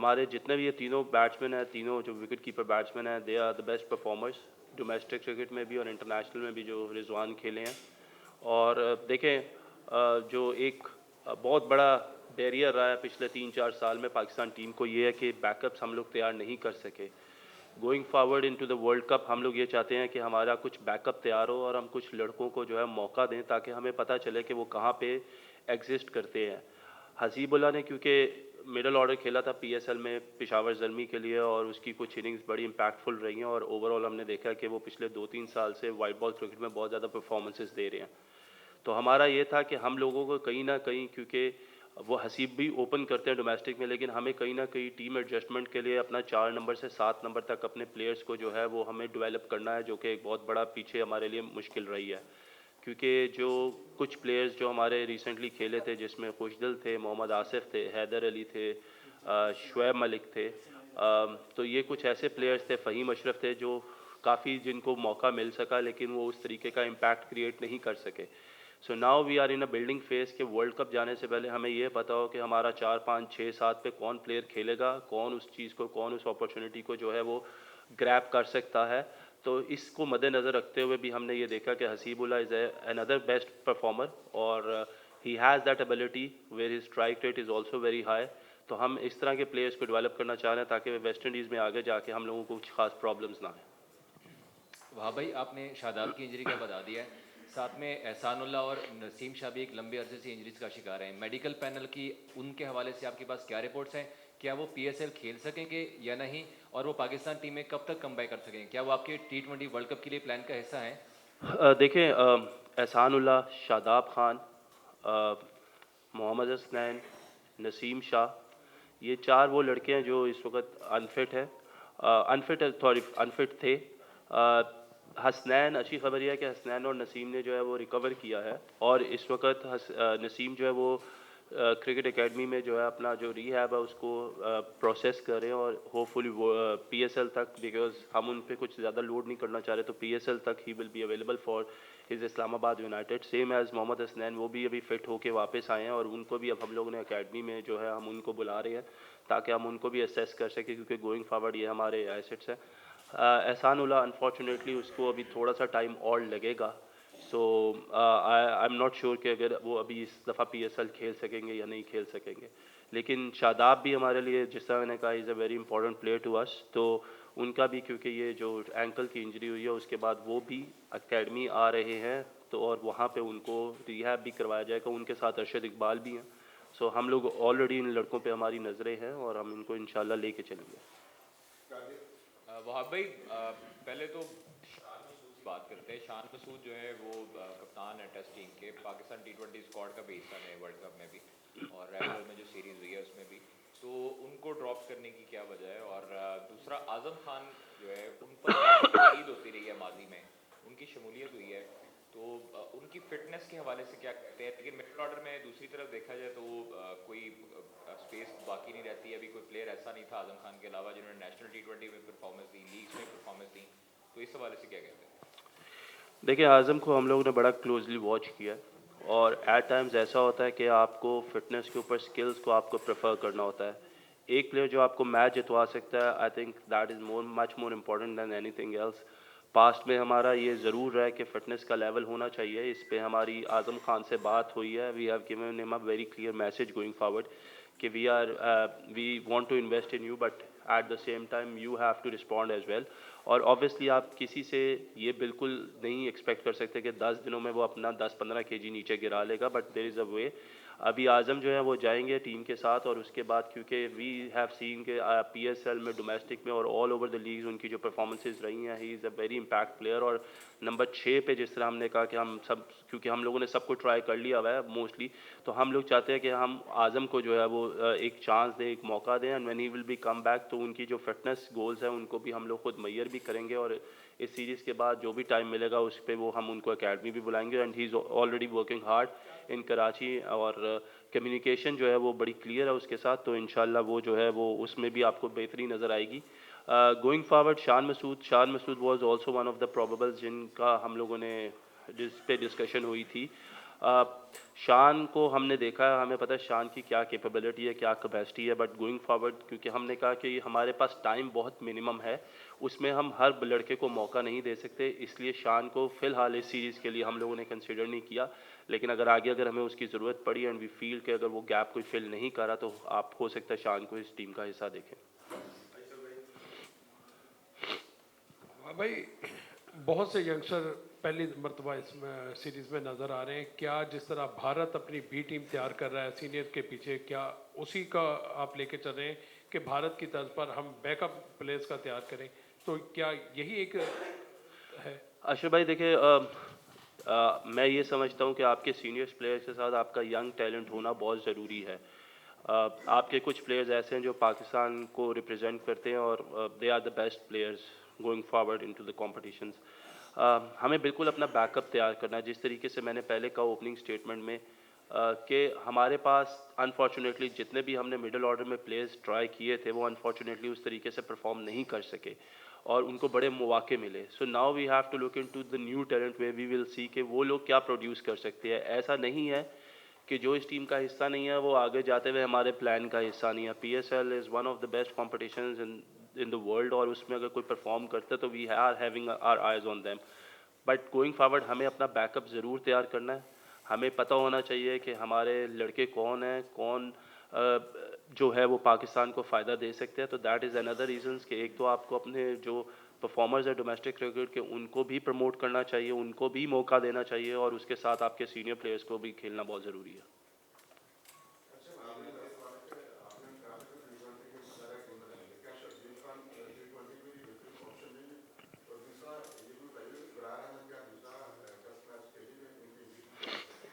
हमारे जितने भी ये तीनों बैट्समैन हैं, तीनों जो विकेट कीपर बैट्समैन हैं, they are the best performers domestic cricket में भी और इंटरनेशनल में भी जो रिजवान खेले हैं। और देखें जो एक बहुत बड़ा बैरियर रहा है पिछले 3-4 साल में पाकिस्तान टीम को, ये है कि बैकअप्स हम लोग तैयार नहीं कर सके। Going forward into the world cup हम लोग ये चाहते हैं कि हमारा कुछ बैकअप तैयार हो और हम कुछ लड़कों को जो है मौका दें, ताकि हमें पता चले कि वो कहाँ पे एग्जिस्ट करते हैं। हसीबुल्ला ने क्योंकि मिडल ऑर्डर खेला था पीएसएल में पिशावर ज़ल्मी के लिए, और उसकी कुछ इनिंग्स बड़ी इंपैक्टफुल रही हैं, और ओवरऑल हमने देखा कि वो पिछले 2-3 साल से वाइट बॉल क्रिकेट में बहुत ज़्यादा परफॉर्मेंसेस दे रहे हैं। तो हमारा ये था कि हम लोगों को कहीं ना कहीं, क्योंकि वो हसीब भी ओपन करते हैं डोमेस्टिक में, लेकिन हमें कहीं ना कहीं टीम एडजस्टमेंट के लिए अपना 4 नंबर से 7 नंबर तक अपने प्लेयर्स को जो है वो हमें डेवलप करना है, जो कि एक बहुत बड़ा पीछे हमारे लिए मुश्किल रही है। क्योंकि जो कुछ प्लेयर्स जो हमारे रिसेंटली खेले थे, जिसमें खुशदिल थे, मोहम्मद आसिफ थे, हैदर अली थे, शुएब मलिक थे, तो ये कुछ ऐसे प्लेयर्स थे, फ़हीम अशरफ थे, जो काफ़ी जिनको मौका मिल सका, लेकिन वो उस तरीके का इम्पैक्ट क्रिएट नहीं कर सके। So now we are in a building phase के वर्ल्ड कप जाने से पहले हमें ये पता हो कि हमारा 4, 5, 6, 7 पे कौन प्लेयर खेलेगा, कौन उस चीज़ को, कौन उस अपॉर्चुनिटी को जो है वो ग्रैब कर सकता है। तो इसको मद्देनज़र रखते हुए भी हमने ये देखा कि Hasibullah is another best performer, और he has that ability where his strike rate is also very high. तो हम इस तरह के प्लेयर्स को डेवलप करना चाह रहे हैं, ताकि वे वेस्ट इंडीज़ में आगे जाके हम लोगों को कुछ खास प्रॉब्लम्स ना आए। वाह भाई, आपने शादाब की इंजरी का बता दिया है। साथ में एहसानुल्लाह और नसीम शाह भी एक लंबे अरसे से इंजरीज का शिकार हैं। मेडिकल पैनल की उनके हवाले से आपके पास क्या रिपोर्ट्स हैं? क्या वो पीएसएल खेल सकेंगे या नहीं? और वो पाकिस्तान टीम में कब तक कमबैक कर सकेंगे? क्या वो आपके टी20 वर्ल्ड कप के लिए प्लान का हिस्सा हैं? देखें, एहसानुल्लाह, शादाब खान, मोहम्मद हसनैन, नसीम शाह, ये 4 वो लड़के हैं जो इस वक्त अनफिट है, अनफिट थे। हसनैन, अच्छी खबर यह है कि हसनैन और नसीम ने जो है वो रिकवर किया है, और इस वक्त नसीम जो है वो क्रिकेट एकेडमी में जो है अपना जो रीहैब है उसको प्रोसेस कर रहे हैं, और होपफुली वो पीएसएल तक, बिकॉज हम उन पे कुछ ज़्यादा लोड नहीं करना चाह रहे, तो पीएसएल तक he will be available for his Islamabad United, same as Mohammad Hasnain. वो भी अभी फिट होके वापस आए हैं, और उनको भी अब हम लोगों ने एकेडमी में जो है हम उनको बुला रहे हैं, ताकि हम उनको भी असेस कर सकें, क्योंकि गोइंग फॉरवर्ड ये हमारे एसेट्स हैं। एहसानुल्लाह, अनफॉर्चुनेटली उसको अभी थोड़ा सा टाइम और लगेगा। सो आई एम नॉट श्योर कि अगर वो अभी इस दफ़ा पीएसएल खेल सकेंगे या नहीं खेल सकेंगे। लेकिन शादाब भी हमारे लिए, जिस तरह मैंने कहा, is a very important player to us. तो उनका भी, क्योंकि ये जो एंकल की इंजरी हुई है उसके बाद वो भी एकेडमी आ रहे हैं, तो और वहाँ पे उनको रिहैब भी करवाया जाएगा। उनके साथ अरशद इकबाल भी हैं। सो हम लोग ऑलरेडी इन लड़कों पे हमारी नज़रें हैं, और हम इनको इंशाल्लाह लेके चलेंगे। वहाब भाई, पहले तो शान मसूद की बात करते हैं। शान मसूद जो है वो कप्तान है टेस्ट टीम के, पाकिस्तान टी20 स्क्वाड का भी हिस्सा है वर्ल्ड कप में भी, और रेगुलर में जो सीरीज हुई है उसमें भी। तो उनको ड्रॉप करने की क्या वजह है? और दूसरा, आजम खान जो है उन पर काफ़ी तनकीद होती रही है माजी में, उनकी शमूलियत हुई है, तो उनकी फिटनेस के हवाले से क्या कहते हैं? लेकिन मिडिल ऑर्डर में दूसरी तरफ देखा जाए तो कोई स्पेस बाकी नहीं रहती है। अभी कोई प्लेयर ऐसा नहीं था आजम खान के अलावा जिन्होंने नेशनल टी20 में परफॉर्मेंस दी, लीग्स में परफॉर्मेंस दी। तो इस हवाले से क्या कहते हैं? देखिए, आज़म को हम लोगों ने बड़ा क्लोजली वॉच किया है, और एट टाइम्स ऐसा होता है कि आपको फिटनेस के ऊपर स्किल्स को आपको प्रेफर करना होता है। एक प्लेयर जो आपको मैच जितवा सकता है, I think that is much more important than anything else. Past में हमारा ये ज़रूर रहा है कि फ़िटनेस का लेवल होना चाहिए। इस पे हमारी आज़म खान से बात हुई है। We have given him a very clear message going forward कि we want to invest in you, but at the same time you have to respond as well. और ऑब्वियसली आप किसी से ये बिल्कुल नहीं एक्सपेक्ट कर सकते कि 10 दिनों में वो अपना 10-15 केजी नीचे गिरा लेगा, बट देयर इज़ अ वे। अभी आज़म जो है वो जाएंगे टीम के साथ, और उसके बाद क्योंकि वी हैव सीन के पीएसएल में, डोमेस्टिक में और ऑल ओवर द लीग्स उनकी जो परफॉर्मेंसेज रही हैं, he is a very impact player. और नंबर 6 पे जिस तरह हमने कहा कि हम सब, क्योंकि हम लोगों ने सबको ट्राई कर लिया हुआ है मोस्टली, तो हम लोग चाहते हैं कि हम आज़म को जो है वो एक चांस दें, एक मौका दें, and when he will B come back, तो उनकी जो फिटनेस गोल्स हैं उनको भी हम लोग खुद मैयर भी करेंगे, और इस सीरीज़ के बाद जो भी टाइम मिलेगा उस पर वो हम उनको एकेडमी भी बुलाएंगे, and he is already working hard in Karachi, और कम्युनिकेशन जो है वो बड़ी क्लियर है उसके साथ, तो इंशाल्लाह वो जो है वो उसमें भी आपको बेहतरी नज़र आएगी। Going forward, Shan Masood was also one of the probables जिनका हम लोगों ने जिस पे डिस्कशन हुई थी। शान को हमने देखा है, हमें पता है शान की क्या कैपेबिलिटी है, क्या कैपेसिटी है, बट गोइंग फॉरवर्ड क्योंकि हमने कहा कि हमारे पास टाइम बहुत मिनिमम है, उसमें हम हर लड़के को मौका नहीं दे सकते, इसलिए शान को फ़िलहाल इस सीरीज़ के लिए हम लोगों ने कंसिडर नहीं किया। लेकिन अगर आगे अगर हमें उसकी ज़रूरत पड़ी एंड वी फील कि अगर वो गैप कोई फिल नहीं कर रहा, तो आप हो सकता है शान को इस टीम का हिस्सा देखें। हाँ भाई, बहुत से यंगस्टर पहली मर्तबा इसमें सीरीज में नजर आ रहे हैं। क्या जिस तरह भारत अपनी बी टीम तैयार कर रहा है सीनियर के पीछे, क्या उसी का आप लेके चल रहे हैं कि भारत की तर्ज पर हम बैकअप प्लेयर्स का तैयार करें? तो क्या यही एक है? अशर भाई देखिए, मैं ये समझता हूँ कि आपके सीनियर्स प्लेयर्स के साथ आपका यंग टैलेंट होना बहुत ज़रूरी है। आपके कुछ प्लेयर्स ऐसे हैं जो पाकिस्तान को रिप्रेजेंट करते हैं और they are the best players going forward into the competitions. हमें बिल्कुल अपना बैकअप तैयार करना है, जिस तरीके से मैंने पहले कहा ओपनिंग स्टेटमेंट में कि हमारे पास अनफॉर्चुनेटली जितने भी हमने मिडिल ऑर्डर में प्लेयर्स ट्राई किए थे वो अनफॉर्चुनेटली उस तरीके से परफॉर्म नहीं कर सके और उनको बड़े मौके मिले। So now we have to look into the new talent वे वी विल सी कि वो लोग क्या प्रोड्यूस कर सकते हैं। ऐसा नहीं है कि जो इस टीम का हिस्सा नहीं है वो आगे जाते हुए हमारे प्लान का हिस्सा नहीं है। PSL is one of the best competitions in the world और उसमें अगर कोई परफॉर्म करता है तो we are having our eyes on them. But going forward हमें अपना बैकअप ज़रूर तैयार करना है। हमें पता होना चाहिए कि हमारे लड़के कौन हैं, कौन जो है वो पाकिस्तान को फ़ायदा दे सकते हैं। तो दैट इज़ अनदर रीजंस कि एक तो आपको अपने जो परफॉर्मर्स हैं डोमेस्टिक क्रिकेट के उनको भी प्रमोट करना चाहिए, उनको भी मौका देना चाहिए और उसके साथ आपके सीनियर प्लेयर्स को भी खेलना बहुत ज़रूरी है।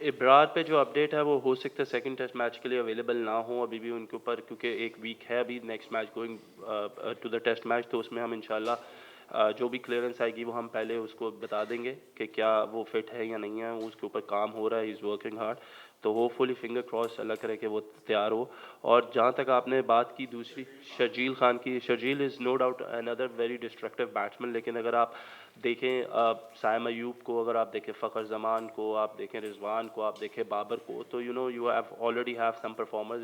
इब्रार पे जो अपडेट है वो हो सकता है सेकंड टेस्ट मैच के लिए अवेलेबल ना हो अभी भी उनके ऊपर, क्योंकि एक वीक है अभी next match going to the test match. तो उसमें हम इंशाल्लाह जो भी क्लियरेंस आएगी वो हम पहले उसको बता देंगे कि क्या वो फिट है या नहीं है। उसके ऊपर काम हो रहा है, इज़ वर्किंग हार्ड। तो होपफुली फिंगर क्रॉस अल्लाह करे कि वो तैयार हो। और जहाँ तक आपने बात की दूसरी शर्जील खान की, Sharjeel is no doubt another very destructive batsman. लेकिन अगर आप देखें साइम अयूब को, अगर आप देखें फ़खर जमान को, आप देखें रिजवान को, आप देखें बाबर को, तो you know you have already have some performers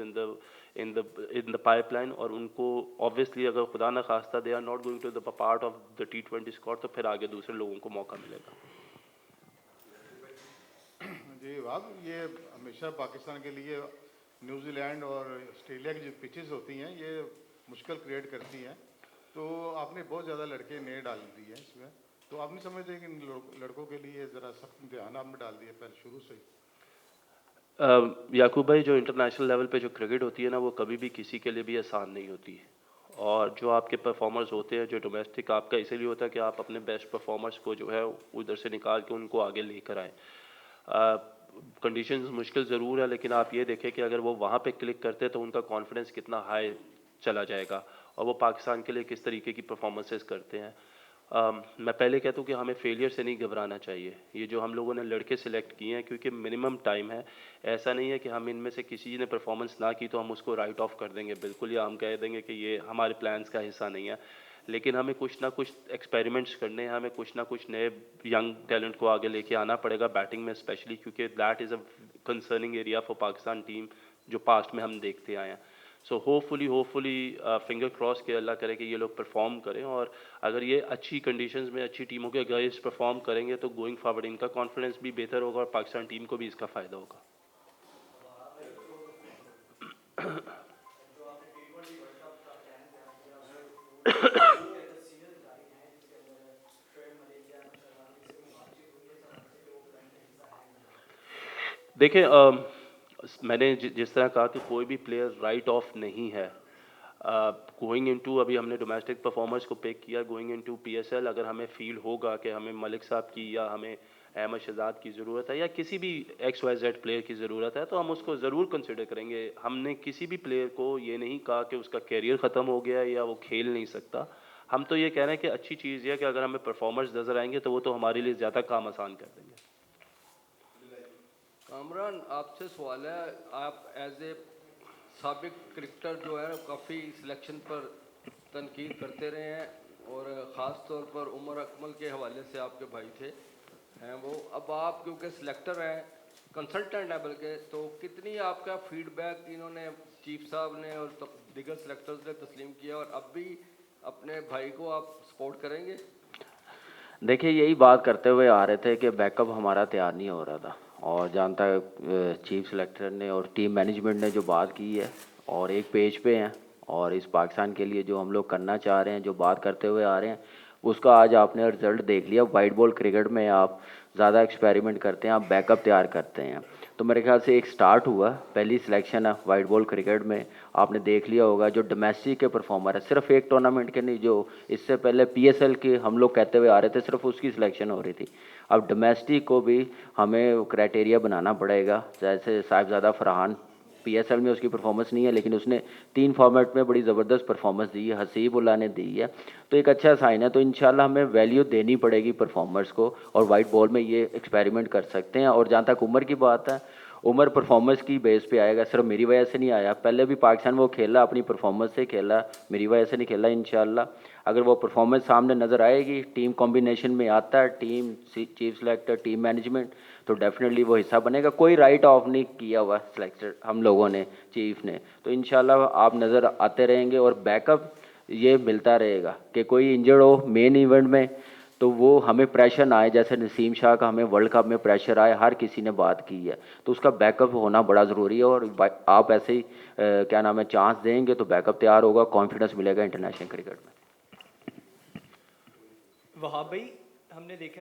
in the pipeline. और उनको ऑब्वियसली अगर खुदा न खास्ता they are not going to the part of the T20 squad तो फिर आगे दूसरे लोगों को मौका मिलेगा। जी वाह, ये हमेशा पाकिस्तान के लिए न्यूजीलैंड और ऑस्ट्रेलिया की जो पिचेस होती हैं ये मुश्किल क्रिएट करती हैं। तो आपने बहुत ज़्यादा लड़के नए डाल दिए हैं इसमें, तो आप नहीं समझते कि इन लड़कों के लिए ज़रा सख्त ध्यान आपने डाल दिया पहले शुरू से ही? याकूब भाई, जो इंटरनेशनल लेवल पे जो क्रिकेट होती है ना वो कभी भी किसी के लिए भी आसान नहीं होती है। और जो आपके परफॉर्मर्स होते हैं जो डोमेस्टिक, आपका इसीलिए होता है कि आप अपने बेस्ट परफॉर्मर्स को जो है उधर से निकाल के उनको आगे लेकर आएँ। कंडीशंस मुश्किल ज़रूर है, लेकिन आप ये देखें कि अगर वो वहाँ पे क्लिक करते हैं तो उनका कॉन्फिडेंस कितना हाई चला जाएगा और वो पाकिस्तान के लिए किस तरीके की परफॉर्मेंसेस करते हैं। मैं पहले कहता हूँ कि हमें फेलियर से नहीं घबराना चाहिए। ये जो हम लोगों ने लड़के सिलेक्ट किए हैं क्योंकि मिनिमम टाइम है, ऐसा नहीं है कि हम इनमें से किसी ने परफॉर्मेंस ना की तो हम उसको राइट ऑफ कर देंगे बिल्कुल, या हम कह देंगे कि ये हमारे प्लान्स का हिस्सा नहीं है। लेकिन हमें कुछ ना कुछ एक्सपेरिमेंट्स करने हैं, हमें कुछ ना कुछ नए यंग टैलेंट को आगे लेके आना पड़ेगा बैटिंग में स्पेशली, क्योंकि that is a concerning area for Pakistan team जो पास्ट में हम देखते आए हैं। सो होपफुली फिंगर क्रॉस के अल्लाह करे कि ये लोग परफॉर्म करें। और अगर ये अच्छी कंडीशंस में अच्छी टीमों के अगेंस्ट परफॉर्म करेंगे तो गोइंग फॉरवर्ड इनका कॉन्फिडेंस भी बेहतर होगा और पाकिस्तान टीम को भी इसका फ़ायदा होगा। देखें, मैंने जिस तरह कहा कि कोई भी प्लेयर राइट ऑफ नहीं है। गोइंग इनटू, अभी हमने डोमेस्टिक परफॉर्मर्स को पिक किया, गोइंग इनटू पीएसएल अगर हमें फील होगा कि हमें मलिक साहब की या हमें अहमद शहजाद की ज़रूरत है या किसी भी XYZ प्लेयर की ज़रूरत है तो हम उसको ज़रूर कंसिडर करेंगे। हमने किसी भी प्लेयर को ये नहीं कहा कि उसका कैरियर ख़त्म हो गया या वो खेल नहीं सकता। हम तो ये कह रहे हैं कि अच्छी चीज़ ये है कि अगर हमें परफॉर्मर्स नज़र आएंगे तो वो तो हमारे लिए ज़्यादा काम आसान कर देंगे। कामरान, आपसे सवाल है, आप एज ए साबिक क्रिकेटर जो है काफ़ी सिलेक्शन पर तनकीद करते रहे हैं और ख़ास तौर पर उमर अकमल के हवाले से आपके भाई थे हैं वो, अब आप क्योंकि सिलेक्टर हैं कंसल्टेंट है बल्कि, तो कितनी आपका फीडबैक इन्होंने चीफ साहब ने और दीगर सेलेक्टर्स ने तस्लीम किया, और अब भी अपने भाई को आप सपोर्ट करेंगे? देखिए, यही बात करते हुए आ रहे थे कि बैकअप हमारा तैयार नहीं हो रहा था, और जानता है चीफ सेलेक्टर ने और टीम मैनेजमेंट ने जो बात की है और एक पेज पे हैं, और इस पाकिस्तान के लिए जो हम लोग करना चाह रहे हैं, जो बात करते हुए आ रहे हैं, उसका आज आपने रिजल्ट देख लिया। वाइट बॉल क्रिकेट में आप ज़्यादा एक्सपेरिमेंट करते हैं, आप बैकअप तैयार करते हैं, तो मेरे ख्याल से एक स्टार्ट हुआ, पहली सिलेक्शन है वाइट बॉल क्रिकेट में। आपने देख लिया होगा जो डोमेस्टिक के परफॉर्मर है, सिर्फ एक टूर्नामेंट के नहीं, जो इससे पहले PSL के हम लोग कहते हुए आ रहे थे, सिर्फ उसकी सिलेक्शन हो रही थी। अब डोमेस्टिक को भी हमें क्राइटेरिया बनाना पड़ेगा। जैसे साहिबजादा फरहान PSL में उसकी परफॉर्मेंस नहीं है, लेकिन उसने 3 फॉर्मेट में बड़ी ज़बरदस्त परफॉर्मेंस दी है, हसीबुल्लाह ने दी है, तो एक अच्छा साइन है। तो इंशाल्लाह हमें वैल्यू देनी पड़ेगी परफॉर्मर्स को, और वाइट बॉल में ये एक्सपेरिमेंट कर सकते हैं। और जहाँ तक उम्र की बात है, उमर परफॉर्मेंस की बेस पे आएगा, सिर्फ मेरी वजह से नहीं आया। पहले भी पाकिस्तान वो खेला, अपनी परफॉर्मेंस से खेला, मेरी वजह से नहीं खेला। इंशाल्लाह अगर वो परफॉर्मेंस सामने नज़र आएगी, टीम कॉम्बिनेशन में आता है, team chief selector, team management, तो डेफिनेटली वो हिस्सा बनेगा। कोई राइट ऑफ नहीं किया हुआ सेलेक्टर हम लोगों ने, चीफ ने, तो इंशाल्लाह आप नज़र आते रहेंगे। और बैकअप ये मिलता रहेगा कि कोई इंजर्ड हो मेन इवेंट में, तो वो हमें प्रेशर ना आए, जैसे नसीम शाह का हमें वर्ल्ड कप में प्रेशर आए, हर किसी ने बात की है, तो उसका बैकअप होना बड़ा ज़रूरी है। और आप ऐसे ही क्या नाम है, चांस देंगे तो बैकअप तैयार होगा, कॉन्फिडेंस मिलेगा इंटरनेशनल क्रिकेट में। वहाब भाई, हमने देखा